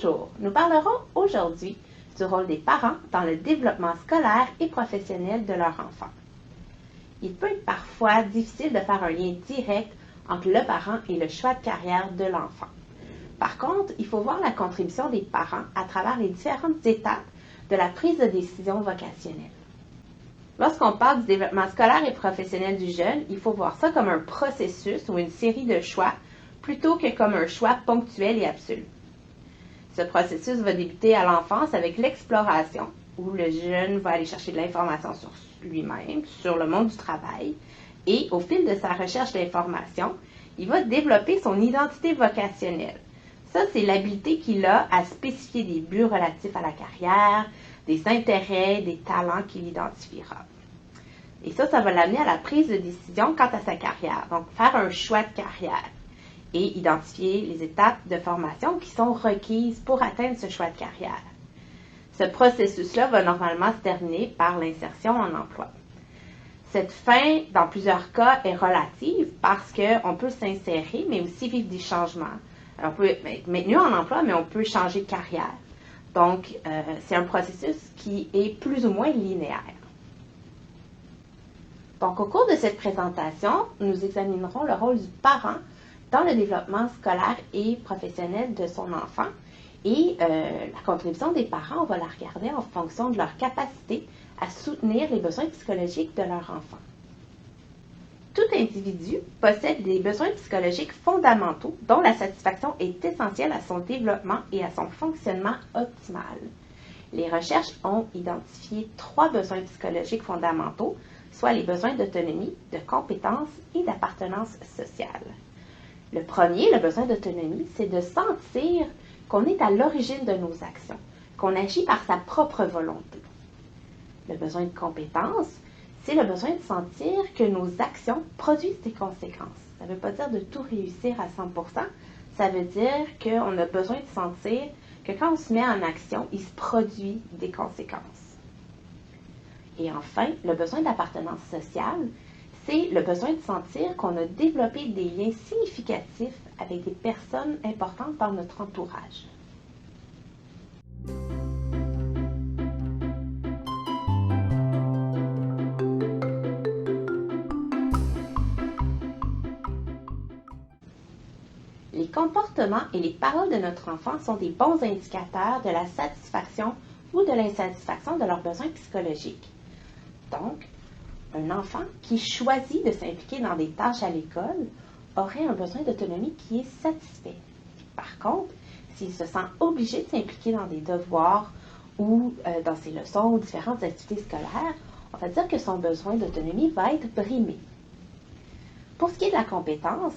Bonjour, nous parlerons aujourd'hui du rôle des parents dans le développement scolaire et professionnel de leur enfant. Il peut être parfois difficile de faire un lien direct entre le parent et le choix de carrière de l'enfant. Par contre, il faut voir la contribution des parents à travers les différentes étapes de la prise de décision vocationnelle. Lorsqu'on parle du développement scolaire et professionnel du jeune, il faut voir ça comme un processus ou une série de choix plutôt que comme un choix ponctuel et absolu. Ce processus va débuter à l'enfance avec l'exploration, où le jeune va aller chercher de l'information sur lui-même, sur le monde du travail, et au fil de sa recherche d'information, il va développer son identité vocationnelle. Ça, c'est l'habileté qu'il a à spécifier des buts relatifs à la carrière, des intérêts, des talents qu'il identifiera. Et ça va l'amener à la prise de décision quant à sa carrière, donc faire un choix de carrière et identifier les étapes de formation qui sont requises pour atteindre ce choix de carrière. Ce processus-là va normalement se terminer par l'insertion en emploi. Cette fin, dans plusieurs cas, est relative parce qu'on peut s'insérer, mais aussi vivre des changements. Alors, on peut être maintenu en emploi, mais on peut changer de carrière. Donc, c'est un processus qui est plus ou moins linéaire. Donc, au cours de cette présentation, nous examinerons le rôle du parent dans le développement scolaire et professionnel de son enfant. Et la contribution des parents, on va la regarder en fonction de leur capacité à soutenir les besoins psychologiques de leur enfant. Tout individu possède des besoins psychologiques fondamentaux dont la satisfaction est essentielle à son développement et à son fonctionnement optimal. Les recherches ont identifié 3 besoins psychologiques fondamentaux, soit les besoins d'autonomie, de compétence et d'appartenance sociale. Le premier, le besoin d'autonomie, c'est de sentir qu'on est à l'origine de nos actions, qu'on agit par sa propre volonté. Le besoin de compétence, c'est le besoin de sentir que nos actions produisent des conséquences. Ça ne veut pas dire de tout réussir à 100%, ça veut dire qu'on a besoin de sentir que quand on se met en action, il se produit des conséquences. Et enfin, le besoin d'appartenance sociale, c'est le besoin de sentir qu'on a développé des liens significatifs avec des personnes importantes dans notre entourage. Les comportements et les paroles de notre enfant sont des bons indicateurs de la satisfaction ou de l'insatisfaction de leurs besoins psychologiques. Donc, un enfant qui choisit de s'impliquer dans des tâches à l'école aurait un besoin d'autonomie qui est satisfait. Par contre, s'il se sent obligé de s'impliquer dans des devoirs ou dans ses leçons ou différentes activités scolaires, on va dire que son besoin d'autonomie va être brimé. Pour ce qui est de la compétence,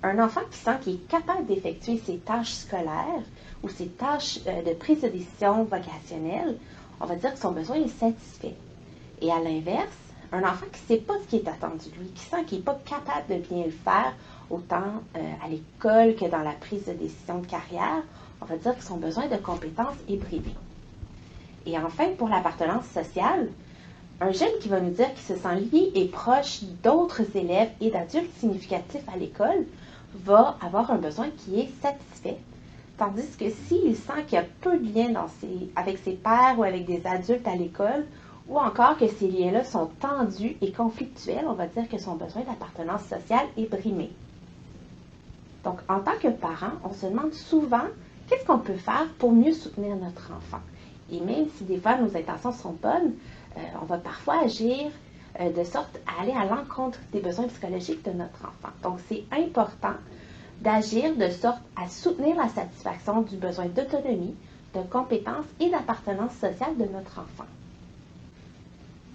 un enfant qui sent qu'il est capable d'effectuer ses tâches scolaires ou ses tâches de prise de décision vocationnelle, on va dire que son besoin est satisfait. Et à l'inverse, un enfant qui ne sait pas ce qui est attendu de lui, qui sent qu'il n'est pas capable de bien le faire, autant à l'école que dans la prise de décision de carrière, on va dire que son besoin de compétences est brimé. Et enfin, pour l'appartenance sociale, un jeune qui va nous dire qu'il se sent lié et proche d'autres élèves et d'adultes significatifs à l'école va avoir un besoin qui est satisfait. Tandis que s'il sent qu'il y a peu de liens avec ses pairs ou avec des adultes à l'école, ou encore que ces liens-là sont tendus et conflictuels, on va dire que son besoin d'appartenance sociale est brimé. Donc, en tant que parent, on se demande souvent qu'est-ce qu'on peut faire pour mieux soutenir notre enfant. Et même si des fois nos intentions sont bonnes, on va parfois agir de sorte à aller à l'encontre des besoins psychologiques de notre enfant. Donc, c'est important d'agir de sorte à soutenir la satisfaction du besoin d'autonomie, de compétence et d'appartenance sociale de notre enfant.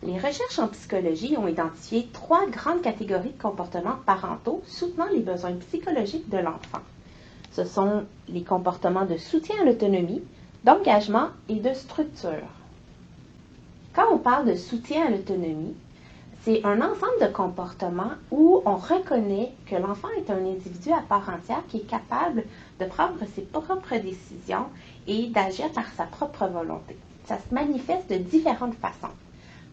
Les recherches en psychologie ont identifié 3 grandes catégories de comportements parentaux soutenant les besoins psychologiques de l'enfant. Ce sont les comportements de soutien à l'autonomie, d'engagement et de structure. Quand on parle de soutien à l'autonomie, c'est un ensemble de comportements où on reconnaît que l'enfant est un individu à part entière qui est capable de prendre ses propres décisions et d'agir par sa propre volonté. Ça se manifeste de différentes façons.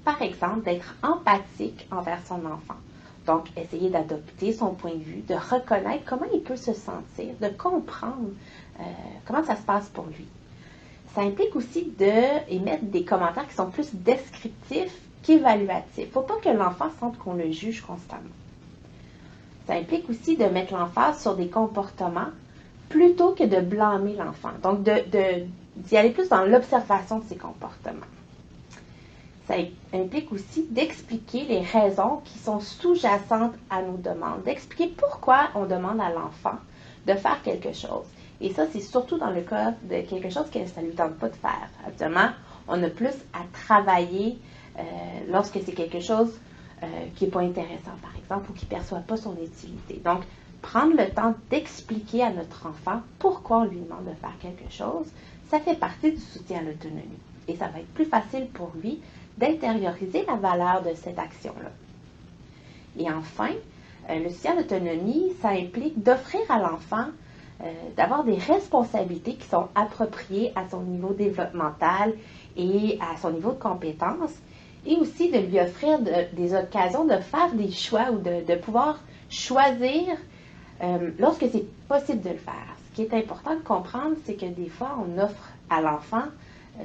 Par exemple, d'être empathique envers son enfant, Donc, essayer d'adopter son point de vue, de reconnaître comment il peut se sentir, de comprendre comment ça se passe pour lui. Ça implique aussi d'émettre des commentaires qui sont plus descriptifs qu'évaluatifs. Il ne faut pas que l'enfant sente qu'on le juge constamment. Ça implique aussi de mettre l'emphase sur des comportements plutôt que de blâmer l'enfant. Donc, d'y aller plus dans l'observation de ses comportements. Ça implique aussi d'expliquer les raisons qui sont sous-jacentes à nos demandes, d'expliquer pourquoi on demande à l'enfant de faire quelque chose. Et ça, c'est surtout dans le cas de quelque chose que ça ne lui tente pas de faire. Actuellement, on a plus à travailler lorsque c'est quelque chose qui n'est pas intéressant, par exemple, ou qui ne perçoit pas son utilité. Donc, prendre le temps d'expliquer à notre enfant pourquoi on lui demande de faire quelque chose, ça fait partie du soutien à l'autonomie. Et ça va être plus facile pour lui d'intérioriser la valeur de cette action-là. Et enfin, le soutien à l'autonomie, ça implique d'offrir à l'enfant d'avoir des responsabilités qui sont appropriées à son niveau développemental et à son niveau de compétence, et aussi de lui offrir des occasions de faire des choix ou de pouvoir choisir lorsque c'est possible de le faire. Ce qui est important de comprendre, c'est que des fois, on offre à l'enfant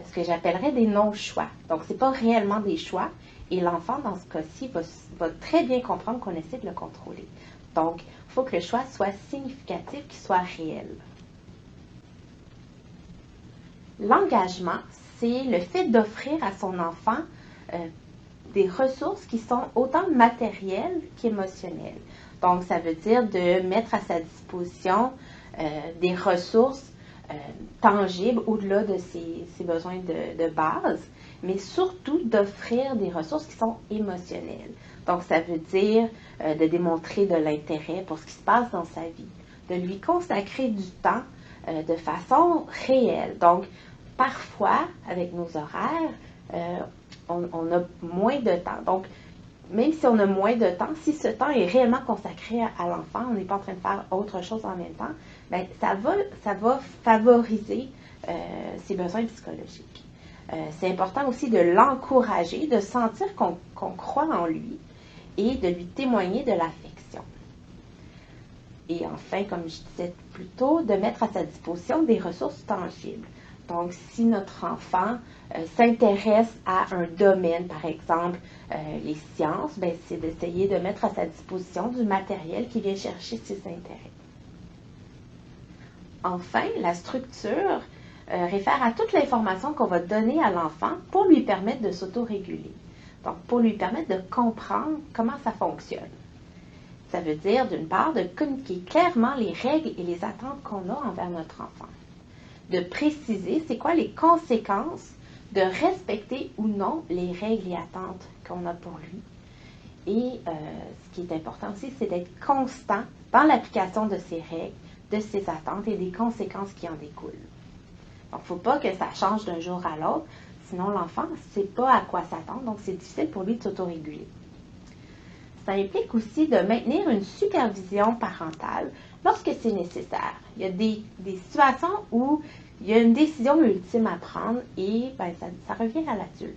ce que j'appellerais des non-choix. Donc, ce n'est pas réellement des choix, et l'enfant, dans ce cas-ci, va très bien comprendre qu'on essaie de le contrôler. Donc, il faut que le choix soit significatif, qu'il soit réel. L'engagement, c'est le fait d'offrir à son enfant des ressources qui sont autant matérielles qu'émotionnelles. Donc, ça veut dire de mettre à sa disposition des ressources tangibles au-delà de ses besoins de base, mais surtout d'offrir des ressources qui sont émotionnelles. Donc, ça veut dire de démontrer de l'intérêt pour ce qui se passe dans sa vie, de lui consacrer du temps de façon réelle. Donc, parfois, avec nos horaires, on a moins de temps. Donc, même si on a moins de temps, si ce temps est réellement consacré à l'enfant, on n'est pas en train de faire autre chose en même temps, bien, ça va favoriser ses besoins psychologiques. C'est important aussi de l'encourager, de sentir qu'on croit en lui et de lui témoigner de l'affection. Et enfin, comme je disais plus tôt, de mettre à sa disposition des ressources tangibles. Donc, si notre enfant s'intéresse à un domaine, par exemple les sciences, ben, c'est d'essayer de mettre à sa disposition du matériel qui vient chercher ses intérêts. Enfin, la structure réfère à toute l'information qu'on va donner à l'enfant pour lui permettre de s'autoréguler. Donc, pour lui permettre de comprendre comment ça fonctionne. Ça veut dire, d'une part, de communiquer clairement les règles et les attentes qu'on a envers notre enfant. De préciser c'est quoi les conséquences de respecter ou non les règles et attentes qu'on a pour lui. Et ce qui est important aussi, c'est d'être constant dans l'application de ces règles, de ces attentes et des conséquences qui en découlent. Donc, il ne faut pas que ça change d'un jour à l'autre, sinon l'enfant ne sait pas à quoi s'attendre, donc c'est difficile pour lui de s'autoréguler. Ça implique aussi de maintenir une supervision parentale lorsque c'est nécessaire. Il y a des situations où il y a une décision ultime à prendre et ben, ça revient à l'adulte.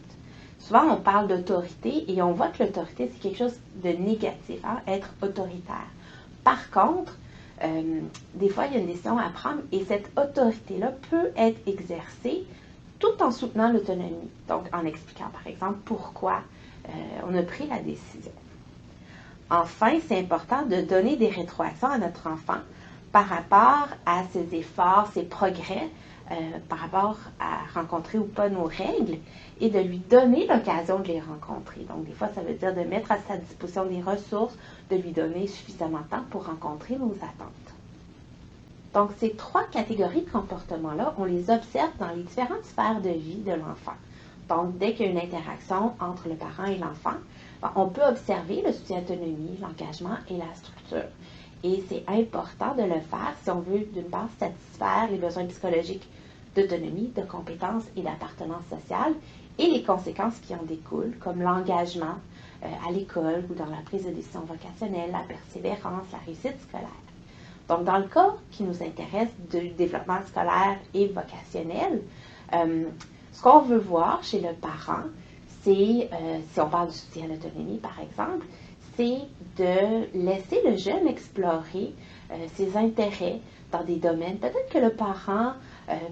Souvent, on parle d'autorité et on voit que l'autorité, c'est quelque chose de négatif, hein, être autoritaire. Par contre, des fois, il y a une décision à prendre et cette autorité-là peut être exercée tout en soutenant l'autonomie. Donc, en expliquant, par exemple, pourquoi on a pris la décision. Enfin, c'est important de donner des rétroactions à notre enfant par rapport à ses efforts, ses progrès, par rapport à rencontrer ou pas nos règles et de lui donner l'occasion de les rencontrer. Donc, des fois, ça veut dire de mettre à sa disposition des ressources, de lui donner suffisamment de temps pour rencontrer nos attentes. Donc, ces trois catégories de comportements-là, on les observe dans les différentes sphères de vie de l'enfant. Donc, dès qu'il y a une interaction entre le parent et l'enfant, on peut observer le soutien d'autonomie, l'engagement et la structure. Et c'est important de le faire si on veut, d'une part, satisfaire les besoins psychologiques d'autonomie, de compétences et d'appartenance sociale et les conséquences qui en découlent, comme l'engagement à l'école ou dans la prise de décision vocationnelle, la persévérance, la réussite scolaire. Donc, dans le cas qui nous intéresse du développement scolaire et vocationnel, ce qu'on veut voir chez le parent, c'est, si on parle du soutien à l'autonomie, par exemple, c'est de laisser le jeune explorer ses intérêts dans des domaines peut-être que le parent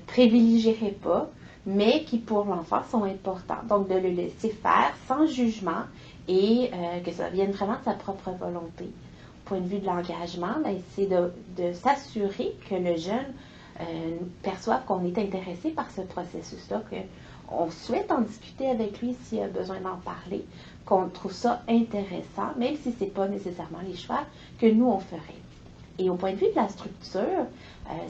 privilégierait pas, mais qui pour l'enfant sont importants. Donc de le laisser faire sans jugement et que ça vienne vraiment de sa propre volonté. Au point de vue de l'engagement, ben, c'est de s'assurer que le jeune perçoive qu'on est intéressé par ce processus-là, qu'on souhaite en discuter avec lui s'il a besoin d'en parler, qu'on trouve ça intéressant, même si ce n'est pas nécessairement les choix que nous, on ferait. Et au point de vue de la structure,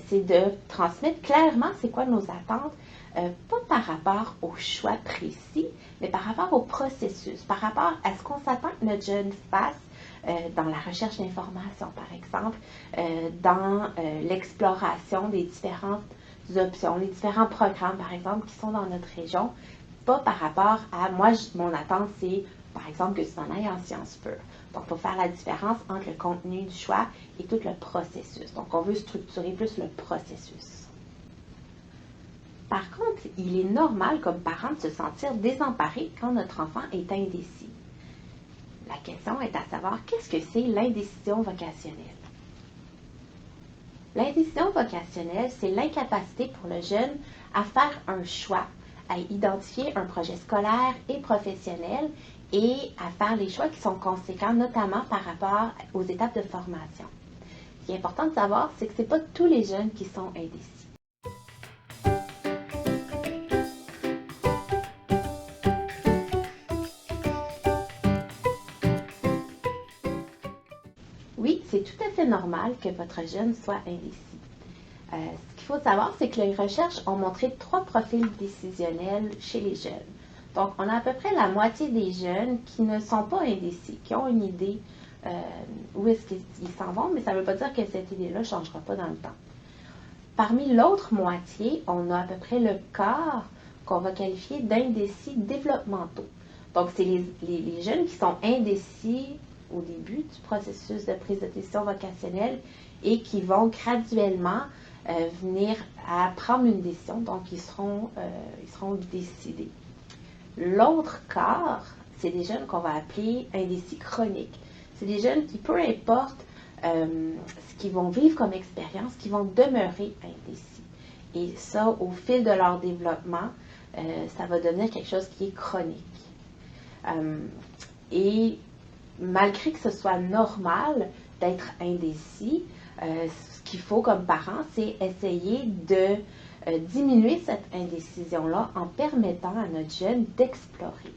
c'est de transmettre clairement c'est quoi nos attentes, pas par rapport au choix précis, mais par rapport au processus, par rapport à ce qu'on s'attend que notre jeune fasse dans la recherche d'informations, par exemple, dans l'exploration des différentes options, les différents programmes, par exemple, qui sont dans notre région, pas par rapport à, moi, mon attente, c'est, par exemple, que tu t'en ailles en sciences pures. Donc, il faut faire la différence entre le contenu du choix et tout le processus. Donc, on veut structurer plus le processus. Par contre, il est normal comme parent de se sentir désemparé quand notre enfant est indécis. La question est à savoir, qu'est-ce que c'est l'indécision vocationnelle? L'indécision vocationnelle, c'est l'incapacité pour le jeune à faire un choix, à identifier un projet scolaire et professionnel et à faire les choix qui sont conséquents, notamment par rapport aux étapes de formation. Ce qui est important de savoir, c'est que ce n'est pas tous les jeunes qui sont indécis. Oui, c'est tout à fait normal que votre jeune soit indécis. Ce qu'il faut savoir, c'est que les recherches ont montré 3 profils décisionnels chez les jeunes. Donc, on a à peu près la moitié des jeunes qui ne sont pas indécis, qui ont une idée où est-ce qu'ils s'en vont, mais ça ne veut pas dire que cette idée-là ne changera pas dans le temps. Parmi l'autre moitié, on a à peu près le quart qu'on va qualifier d'indécis développementaux. Donc, c'est les jeunes qui sont indécis au début du processus de prise de décision vocationnelle et qui vont graduellement venir à prendre une décision. Donc, ils seront décidés. L'autre quart, c'est des jeunes qu'on va appeler indécis chroniques. C'est des jeunes qui, peu importe ce qu'ils vont vivre comme expérience, qui vont demeurer indécis. Et ça, au fil de leur développement, ça va devenir quelque chose qui est chronique. Et malgré que ce soit normal d'être indécis, ce qu'il faut comme parent, c'est essayer de diminuer cette indécision-là en permettant à notre jeune d'explorer.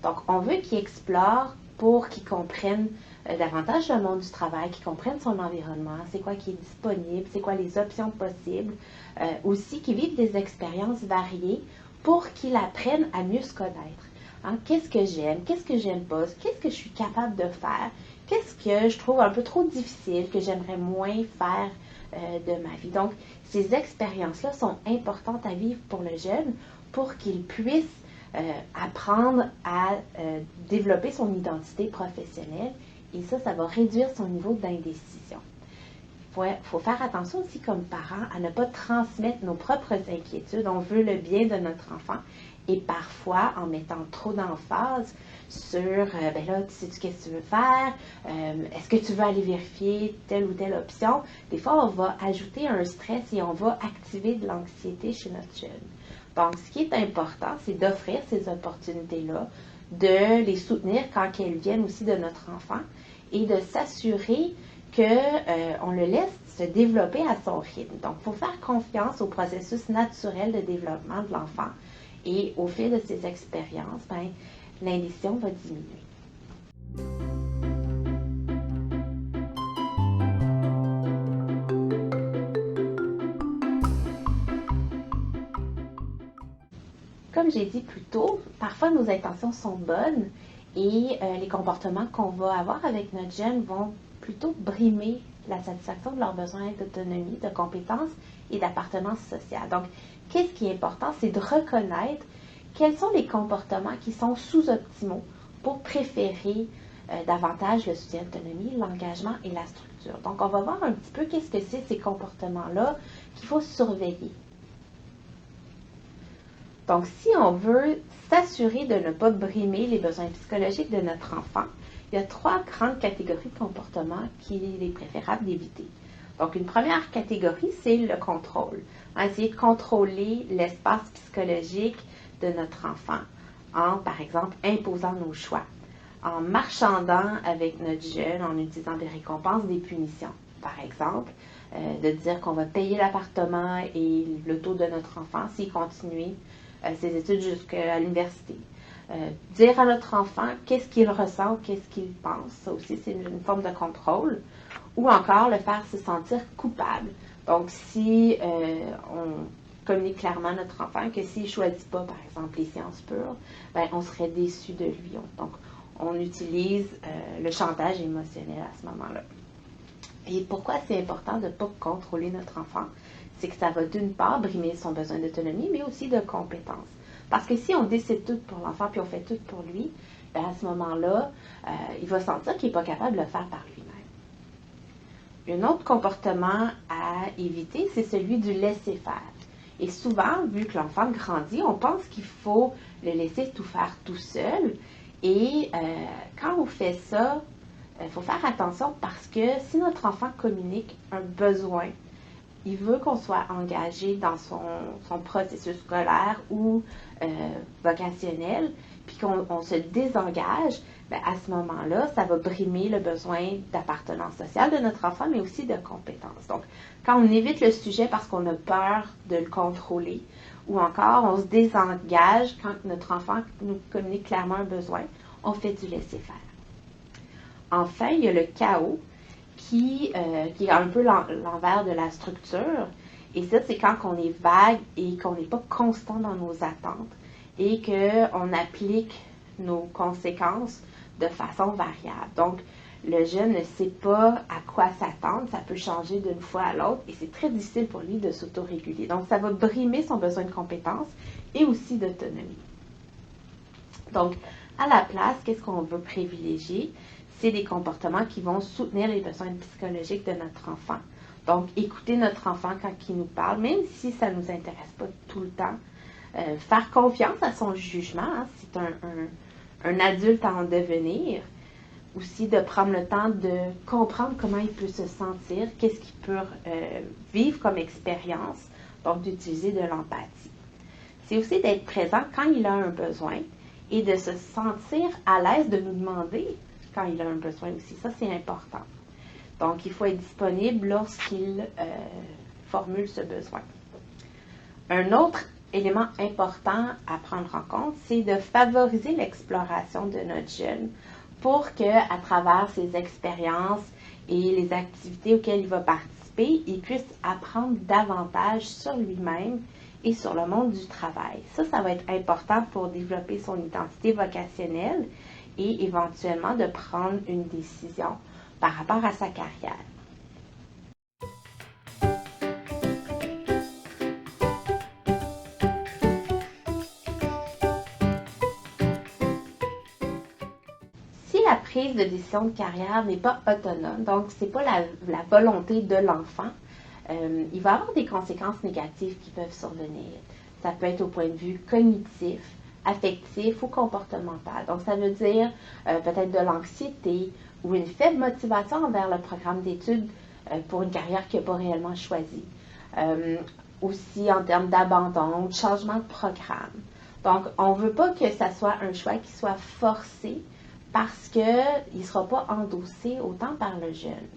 Donc, on veut qu'il explore pour qu'il comprenne davantage le monde du travail, qu'il comprenne son environnement, c'est quoi qui est disponible, c'est quoi les options possibles, aussi qu'il vive des expériences variées pour qu'il apprenne à mieux se connaître. Hein, qu'est-ce que j'aime pas, qu'est-ce que je suis capable de faire, qu'est-ce que je trouve un peu trop difficile, que j'aimerais moins faire de ma vie. Donc, ces expériences-là sont importantes à vivre pour le jeune pour qu'il puisse apprendre à développer son identité professionnelle et ça va réduire son niveau d'indécision. Il faut faire attention aussi comme parents à ne pas transmettre nos propres inquiétudes. On veut le bien de notre enfant et parfois en mettant trop d'emphase sur ben là, sais-tu qu'est-ce que tu veux faire? Est-ce que tu veux aller vérifier telle ou telle option? Des fois, on va ajouter un stress et on va activer de l'anxiété chez notre jeune. Donc, ce qui est important, c'est d'offrir ces opportunités-là, de les soutenir quand elles viennent aussi de notre enfant et de s'assurer qu'on le laisse se développer à son rythme. Donc, il faut faire confiance au processus naturel de développement de l'enfant et au fil de ses expériences, ben, l'indécision va diminuer. Comme j'ai dit plus tôt, parfois nos intentions sont bonnes et les comportements qu'on va avoir avec notre jeune vont plutôt brimer la satisfaction de leurs besoins d'autonomie, de compétences et d'appartenance sociale. Donc, qu'est-ce qui est important, c'est de reconnaître quels sont les comportements qui sont sous-optimaux pour préférer davantage le soutien d'autonomie, l'engagement et la structure. Donc, on va voir un petit peu qu'est-ce que c'est ces comportements-là qu'il faut surveiller. Donc, si on veut s'assurer de ne pas brimer les besoins psychologiques de notre enfant, il y a 3 grandes catégories de comportements qu'il est préférable d'éviter. Donc, une première catégorie, c'est le contrôle. On va essayer de contrôler l'espace psychologique de notre enfant en, par exemple, imposant nos choix, en marchandant avec notre jeune, en utilisant des récompenses, des punitions. Par exemple, de dire qu'on va payer l'appartement et le taux de notre enfant s'il continue ses études jusqu'à l'université. Dire à notre enfant qu'est-ce qu'il ressent, qu'est-ce qu'il pense. Ça aussi, c'est une forme de contrôle. Ou encore le faire se sentir coupable. Donc, si on communique clairement à notre enfant que s'il ne choisit pas, par exemple, les sciences pures, ben, on serait déçu de lui. Donc, on utilise le chantage émotionnel à ce moment-là. Et pourquoi c'est important de ne pas contrôler notre enfant? C'est que ça va d'une part brimer son besoin d'autonomie, mais aussi de compétence. Parce que si on décide tout pour l'enfant, puis on fait tout pour lui, ben à ce moment-là, il va sentir qu'il n'est pas capable de le faire par lui-même. Un autre comportement à éviter, c'est celui du laisser-faire. Et souvent, vu que l'enfant grandit, on pense qu'il faut le laisser tout faire tout seul. Et quand on fait ça, il faut faire attention parce que si notre enfant communique un besoin, il veut qu'on soit engagé dans son processus scolaire ou vocationnel, puis qu'on se désengage, bien, à ce moment-là, ça va brimer le besoin d'appartenance sociale de notre enfant, mais aussi de compétences. Donc, quand on évite le sujet parce qu'on a peur de le contrôler, ou encore on se désengage quand notre enfant nous communique clairement un besoin, on fait du laisser-faire. Enfin, il y a le chaos qui est un peu l'envers de la structure. Et ça, c'est quand on est vague et qu'on n'est pas constant dans nos attentes et qu'on applique nos conséquences de façon variable. Donc, le jeune ne sait pas à quoi s'attendre, ça peut changer d'une fois à l'autre et c'est très difficile pour lui de s'autoréguler. Donc, ça va brimer son besoin de compétence et aussi d'autonomie. Donc, à la place, qu'est-ce qu'on veut privilégier? C'est des comportements qui vont soutenir les besoins psychologiques de notre enfant. Donc, écouter notre enfant quand il nous parle, même si ça ne nous intéresse pas tout le temps. Faire confiance à son jugement, hein, c'est un adulte en devenir. Aussi de prendre le temps de comprendre comment il peut se sentir, qu'est-ce qu'il peut vivre comme expérience, donc d'utiliser de l'empathie. C'est aussi d'être présent quand il a un besoin et de se sentir à l'aise de nous demander quand il a un besoin aussi. Ça, c'est important. Donc, il faut être disponible lorsqu'il formule ce besoin. Un autre élément important à prendre en compte, c'est de favoriser l'exploration de notre jeune pour qu'à travers ses expériences et les activités auxquelles il va participer, il puisse apprendre davantage sur lui-même et sur le monde du travail. Ça va être important pour développer son identité vocationnelle et éventuellement de prendre une décision par rapport à sa carrière. Si la prise de décision de carrière n'est pas autonome, donc ce n'est pas la volonté de l'enfant, il va y avoir des conséquences négatives qui peuvent survenir. Ça peut être au point de vue cognitif, affectif ou comportemental. Donc, ça veut dire peut-être de l'anxiété ou une faible motivation envers le programme d'études pour une carrière qu'il n'a pas réellement choisie. Aussi en termes d'abandon, de changement de programme. Donc, on ne veut pas que ça soit un choix qui soit forcé parce qu'il ne sera pas endossé autant par le jeune.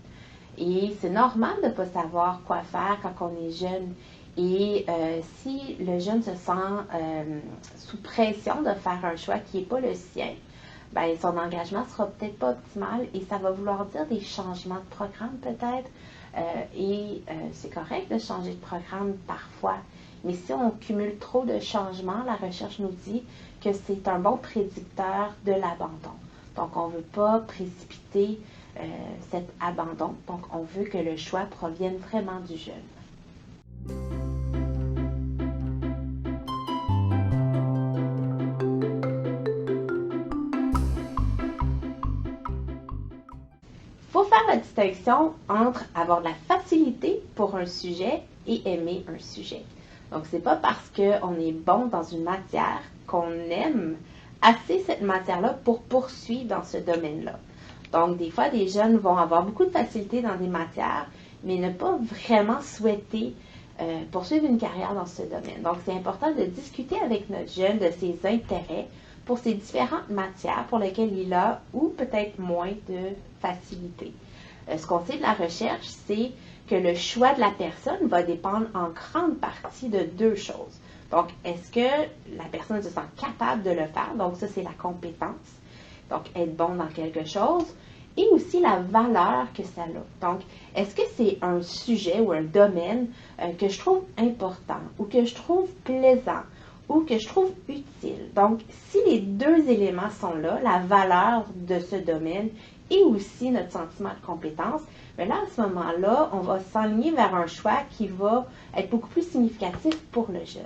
Et c'est normal de ne pas savoir quoi faire quand on est jeune. Et si le jeune se sent sous pression de faire un choix qui n'est pas le sien, ben, son engagement ne sera peut-être pas optimal et ça va vouloir dire des changements de programme peut-être. C'est correct de changer de programme parfois. Mais si on cumule trop de changements, la recherche nous dit que c'est un bon prédicteur de l'abandon. Donc, on ne veut pas précipiter cet abandon. Donc, on veut que le choix provienne vraiment du jeune. Il faut faire la distinction entre avoir de la facilité pour un sujet et aimer un sujet. Donc, c'est pas parce qu'on est bon dans une matière qu'on aime assez cette matière-là pour poursuivre dans ce domaine-là. Donc, des fois, des jeunes vont avoir beaucoup de facilité dans des matières, mais ne pas vraiment souhaiter poursuivre une carrière dans ce domaine. Donc, c'est important de discuter avec notre jeune de ses intérêts pour ces différentes matières pour lesquelles il a ou peut-être moins de facilité. Ce qu'on sait de la recherche, c'est que le choix de la personne va dépendre en grande partie de deux choses. Donc, est-ce que la personne se sent capable de le faire? Donc, ça, c'est la compétence. Donc, être bon dans quelque chose. Et aussi la valeur que ça a. Donc, est-ce que c'est un sujet ou un domaine que je trouve important ou que je trouve plaisant ou que je trouve utile? Donc, si les deux éléments sont là, la valeur de ce domaine et aussi notre sentiment de compétence, mais là, à ce moment-là, on va s'enligner vers un choix qui va être beaucoup plus significatif pour le jeune.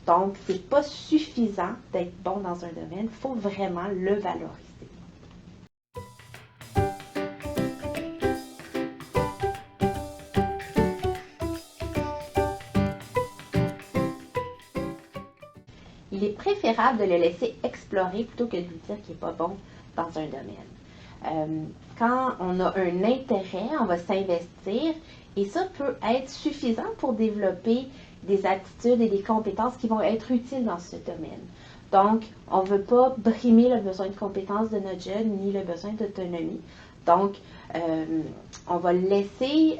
Donc, ce n'est pas suffisant d'être bon dans un domaine, il faut vraiment le valoriser. Il est préférable de le laisser explorer plutôt que de lui dire qu'il n'est pas bon dans un domaine. Quand on a un intérêt, on va s'investir et ça peut être suffisant pour développer des attitudes et des compétences qui vont être utiles dans ce domaine. Donc, on ne veut pas brimer le besoin de compétences de notre jeune ni le besoin d'autonomie. Donc, on va le laisser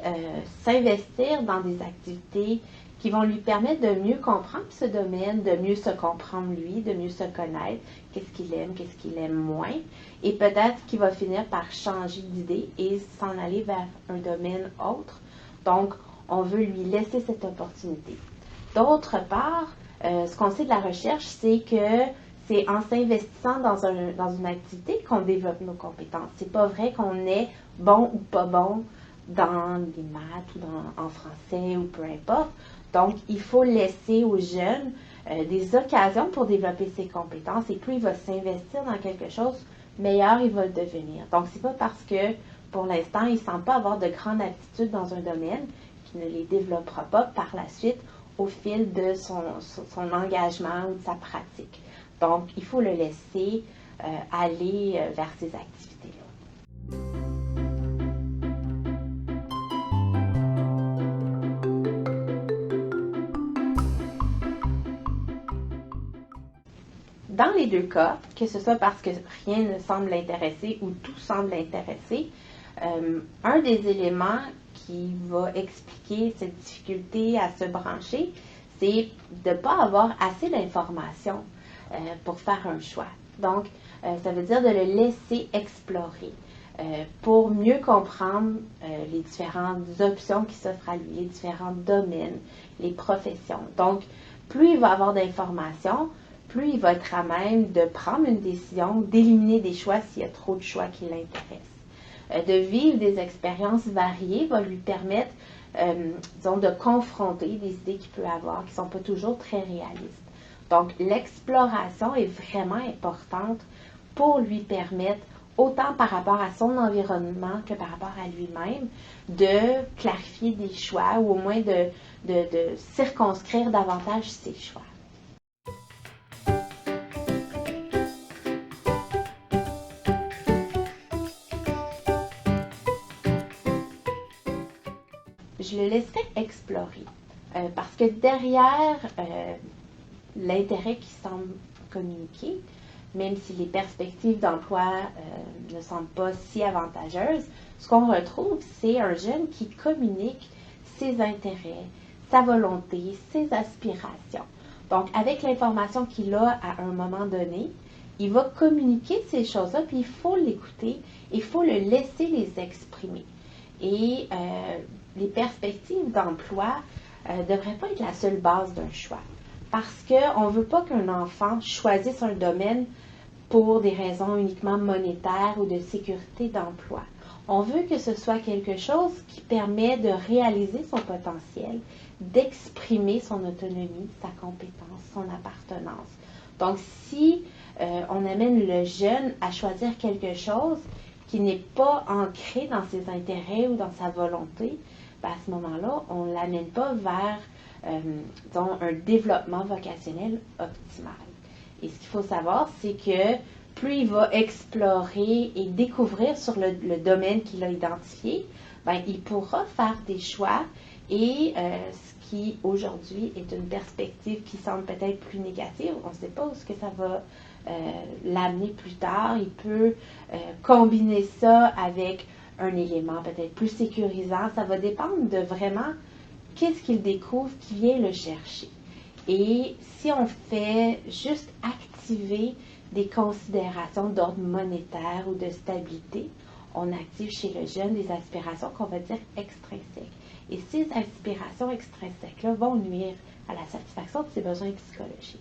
s'investir dans des activités qui vont lui permettre de mieux comprendre ce domaine, de mieux se comprendre lui, de mieux se connaître, qu'est-ce qu'il aime moins, et peut-être qu'il va finir par changer d'idée et s'en aller vers un domaine autre. Donc, on veut lui laisser cette opportunité. D'autre part, ce qu'on sait de la recherche, c'est que c'est en s'investissant dans une activité qu'on développe nos compétences. C'est pas vrai qu'on est bon ou pas bon dans les maths ou en français ou peu importe. Donc, il faut laisser aux jeunes des occasions pour développer ses compétences et plus il va s'investir dans quelque chose, meilleur il va le devenir. Donc, c'est pas parce que pour l'instant, il ne sent pas avoir de grandes aptitudes dans un domaine qu'il ne les développera pas par la suite au fil de son engagement ou de sa pratique. Donc, il faut le laisser aller vers ces activités-là. Dans les deux cas, que ce soit parce que rien ne semble l'intéresser ou tout semble l'intéresser, un des éléments qui va expliquer cette difficulté à se brancher, c'est de ne pas avoir assez d'informations pour faire un choix. Donc, ça veut dire de le laisser explorer pour mieux comprendre les différentes options qui s'offrent à lui, les différents domaines, les professions. Donc, plus il va avoir d'informations, plus il va être à même de prendre une décision, d'éliminer des choix s'il y a trop de choix qui l'intéressent. De vivre des expériences variées va lui permettre, disons, de confronter des idées qu'il peut avoir qui ne sont pas toujours très réalistes. Donc, l'exploration est vraiment importante pour lui permettre, autant par rapport à son environnement que par rapport à lui-même, de clarifier des choix ou au moins de circonscrire davantage ses choix. Je le laisserai explorer parce que derrière l'intérêt qui semble communiquer, même si les perspectives d'emploi ne semblent pas si avantageuses, ce qu'on retrouve, c'est un jeune qui communique ses intérêts, sa volonté, ses aspirations. Donc, avec l'information qu'il a à un moment donné, il va communiquer ces choses-là, puis il faut l'écouter, il faut le laisser les exprimer. Et les perspectives d'emploi ne devraient pas être la seule base d'un choix. Parce qu'on ne veut pas qu'un enfant choisisse un domaine pour des raisons uniquement monétaires ou de sécurité d'emploi. On veut que ce soit quelque chose qui permet de réaliser son potentiel, d'exprimer son autonomie, sa compétence, son appartenance. Donc, si on amène le jeune à choisir quelque chose qui n'est pas ancré dans ses intérêts ou dans sa volonté, ben à ce moment-là, on ne l'amène pas vers disons, un développement vocationnel optimal. Et ce qu'il faut savoir, c'est que plus il va explorer et découvrir sur le domaine qu'il a identifié, ben, il pourra faire des choix et ce qui aujourd'hui est une perspective qui semble peut-être plus négative, on ne sait pas où ce que ça va l'amener plus tard. Il peut combiner ça avec un élément peut-être plus sécurisant. Ça va dépendre de vraiment qu'est-ce qu'il découvre qui vient le chercher. Et si on fait juste activer des considérations d'ordre monétaire ou de stabilité, on active chez le jeune des aspirations qu'on va dire extrinsèques. Et ces aspirations extrinsèques-là vont nuire à la satisfaction de ses besoins psychologiques.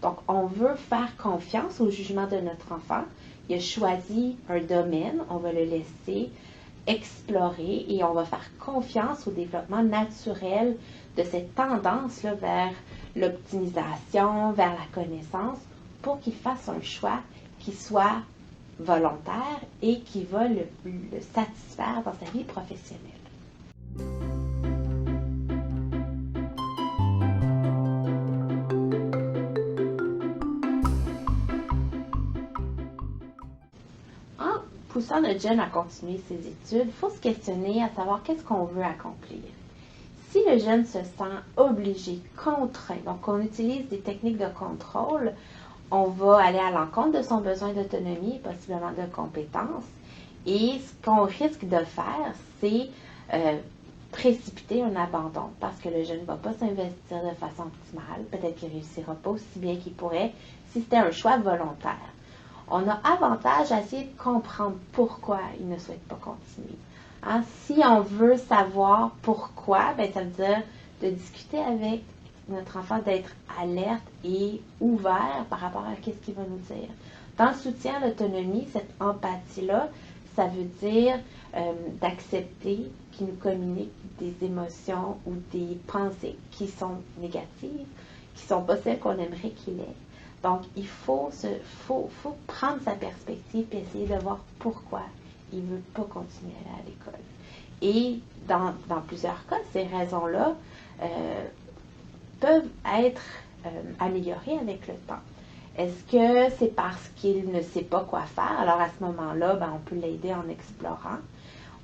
Donc, on veut faire confiance au jugement de notre enfant. Il a choisi un domaine, on va le laisser explorer et on va faire confiance au développement naturel de cette tendance-là vers l'optimisation, vers la connaissance, pour qu'il fasse un choix qui soit volontaire et qui va le satisfaire dans sa vie professionnelle. En poussant notre jeune à continuer ses études, il faut se questionner à savoir qu'est-ce qu'on veut accomplir. Si le jeune se sent obligé, contraint, donc on utilise des techniques de contrôle, on va aller à l'encontre de son besoin d'autonomie, possiblement de compétences. Et ce qu'on risque de faire, c'est précipiter un abandon parce que le jeune ne va pas s'investir de façon optimale. Peut-être qu'il ne réussira pas aussi bien qu'il pourrait si c'était un choix volontaire. On a avantage à essayer de comprendre pourquoi il ne souhaite pas continuer. Hein? Si on veut savoir pourquoi, ben, ça veut dire de discuter avec notre enfant, d'être alerte et ouvert par rapport à ce qu'il va nous dire. Dans le soutien à l'autonomie, cette empathie-là, ça veut dire d'accepter qu'il nous communique des émotions ou des pensées qui sont négatives, qui ne sont pas celles qu'on aimerait qu'il ait. Donc, il faut prendre sa perspective et essayer de voir pourquoi il ne veut pas continuer à aller à l'école. Et dans plusieurs cas, ces raisons-là peuvent être améliorées avec le temps. Est-ce que c'est parce qu'il ne sait pas quoi faire? Alors à ce moment-là, ben, on peut l'aider en explorant.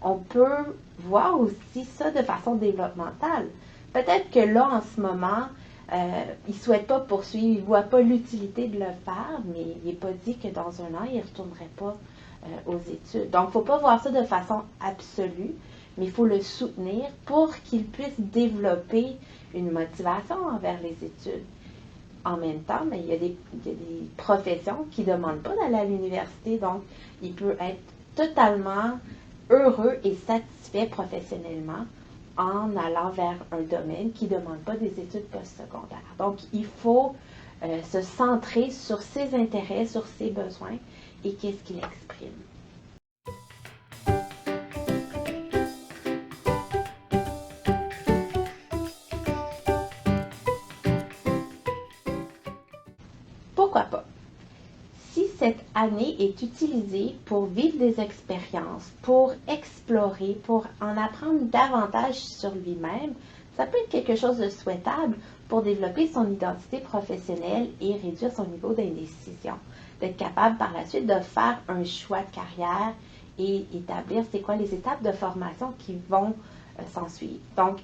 On peut voir aussi ça de façon développementale. Peut-être que là, en ce moment, il ne souhaite pas poursuivre, il ne voit pas l'utilité de le faire, mais il n'est pas dit que dans un an, il ne retournerait pas aux études. Donc, il ne faut pas voir ça de façon absolue, mais il faut le soutenir pour qu'il puisse développer une motivation envers les études. En même temps, mais il y a des professions qui ne demandent pas d'aller à l'université, donc il peut être totalement heureux et satisfait professionnellement en allant vers un domaine qui ne demande pas des études postsecondaires. Donc, il faut se centrer sur ses intérêts, sur ses besoins et qu'est-ce qu'il exprime. Pourquoi pas? Si cette année est utilisée pour vivre des expériences, pour explorer, pour en apprendre davantage sur lui-même, ça peut être quelque chose de souhaitable pour développer son identité professionnelle et réduire son niveau d'indécision. D'être capable par la suite de faire un choix de carrière et établir c'est quoi les étapes de formation qui vont s'ensuivre. Donc,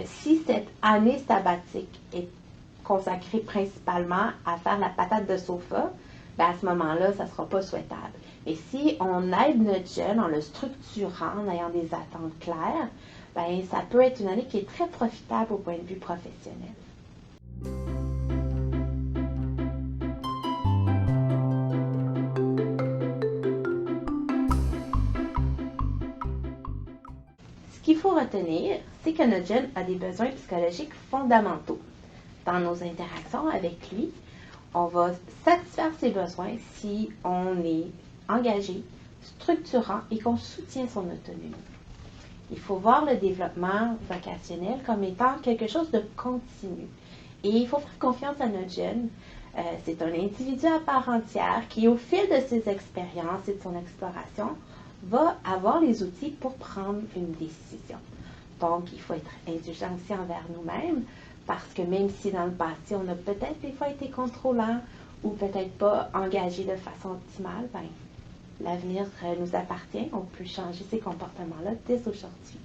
si cette année sabbatique est consacrée principalement à faire la patate de sofa, ben à ce moment-là, ça ne sera pas souhaitable. Et si on aide notre jeune en le structurant, en ayant des attentes claires, ben ça peut être une année qui est très profitable au point de vue professionnel. Ce qu'il faut retenir, c'est que notre jeune a des besoins psychologiques fondamentaux. Dans nos interactions avec lui, on va satisfaire ses besoins si on est engagé, structurant et qu'on soutient son autonomie. Il faut voir le développement vocationnel comme étant quelque chose de continu. Et il faut faire confiance à notre jeune. C'est un individu à part entière qui, au fil de ses expériences et de son exploration, va avoir les outils pour prendre une décision. Donc, il faut être indulgent aussi envers nous-mêmes, parce que même si dans le passé, on a peut-être des fois été contrôlant ou peut-être pas engagé de façon optimale, ben, l'avenir nous appartient. On peut changer ces comportements-là dès aujourd'hui.